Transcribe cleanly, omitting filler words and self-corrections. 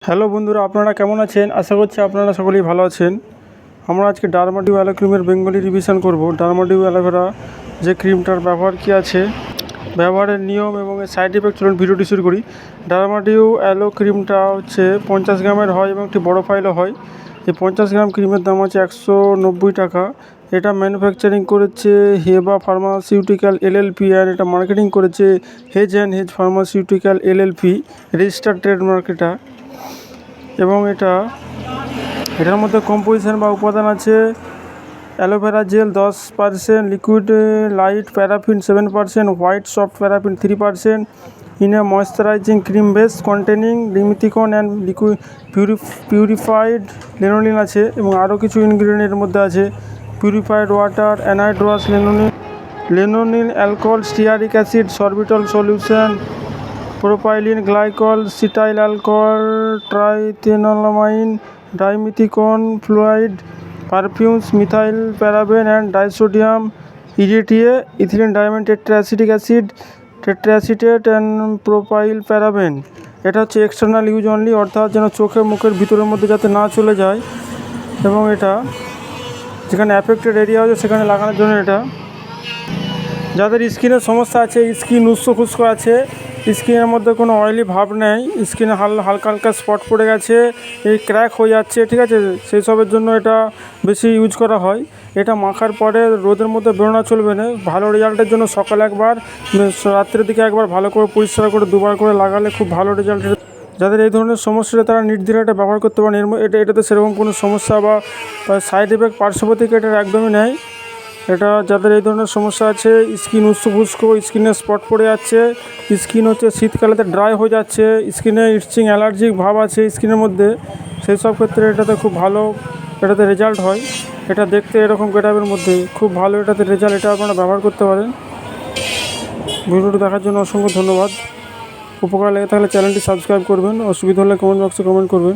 Hello বন্ধুরা, আপনারা কেমন আছেন? আশা করছি আপনারা সকলেই ভালো আছেন। আমরা আজকে ডারমাডিউ অ্যালো ক্রিমের বেঙ্গলি রিভিশন করব। ডারমাডিউ অ্যালোভেরা যে ক্রিমটার ব্যবহার কি আছে, ব্যবহারের নিয়ম এবং এর সাইড এফেক্ট, চলুন ভিডিওটি শুরু করি। ডারমাডিউ অ্যালো ক্রিমটা হচ্ছে 50 গ্রামের হয় এবং একটি বড় ফাইলও হয়। এই 50 গ্রাম ক্রিমের দাম আছে 190 টাকা। এটা ম্যানুফ্যাকচারিং করেছে হেবা ফার্মাসিউটিক্যাল এলএলপি, আর এটা মার্কেটিং করেছে hedge and hedge pharmaceutical LLP, registered trademark এটা। এবং এটার মধ্যে কম্পোজিশন বা উপাদান আছে aloe vera gel 10%, liquid light paraffin 7%, white soft paraffin 3%, in a moisturising cream base containing ডিমিথিকন and liquid purified লেনোলিন আছে। এবং আরও কিছু ইনগ্রিডিয়েন্ট এর মধ্যে আছে: purified water, অ্যানাইড্রাস লেনোনিল alcohol, stearic acid, sorbitol solution, propylene glycol, cetyl alcohol, ট্রাইথেনোলামাইন, ডাইমিথিকন fluoride, perfumes, methyl paraben and disodium ইজিটিএ, ethylene diamine tetraacetic acid, tetraacetate and propyl paraben. এটা হচ্ছে external use only, অর্থাৎ যেন চোখে মুখের ভিতরের মধ্যে যাতে না চলে যায়, এবং এটা যেখানে অ্যাফেক্টেড এরিয়া আছে সেখানে লাগানোর জন্য। এটা যাদের স্কিনের সমস্যা আছে, স্কিন উস্কো খুস্কো আছে, স্কিনের মধ্যে কোনো অয়েলি ভাব নেই, স্কিনে হালকা হালকা স্পট পড়ে গেছে, এই ক্র্যাক হয়ে যাচ্ছে, ঠিক আছে, সেই সবের জন্য এটা বেশি ইউজ করা হয়। এটা মাখার পরে রোদের মধ্যে বেরোনো চলবে না। ভালো রেজাল্টের জন্য সকালে একবার, রাত্রের দিকে একবার ভালো করে পরিষ্কার করে 2বার করে লাগালে খুব ভালো রেজাল্ট। যাদের এই ধরনের সমস্যাটা, তারা নির্দ্বিধায় এটা ব্যবহার করতে পারেন। এটাতে সেরকম কোনো সমস্যা বা সাইড এফেক্ট, পার্শ্বপ্রতিক্রিয়া এটার একদমই নেই। এটা যাদের এই ধরনের সমস্যা আছে, স্কিন উস্কো ফুস্কো, স্কিনে স্পট পড়ে যাচ্ছে, স্কিন হচ্ছে শীতকালেতে ড্রাই হয়ে যাচ্ছে, স্কিনে ইচিং অ্যালার্জিক ভাব আছে স্কিনের মধ্যে, সেই সব ক্ষেত্রে এটাতে খুব ভালো এটাতে রেজাল্ট হয়। এটা দেখতে এরকম গেটআপের মধ্যে খুব ভালো এটাতে রেজাল্ট। এটা আপনারা ব্যবহার করতে পারেন। ভিডিওটি দেখার জন্য অসংখ্য ধন্যবাদ। উপকার লেগে থাকলে চ্যানেলটি সাবস্ক্রাইব করবেন, অসুবিধা হলে কমেন্ট বক্সে কমেন্ট করবেন।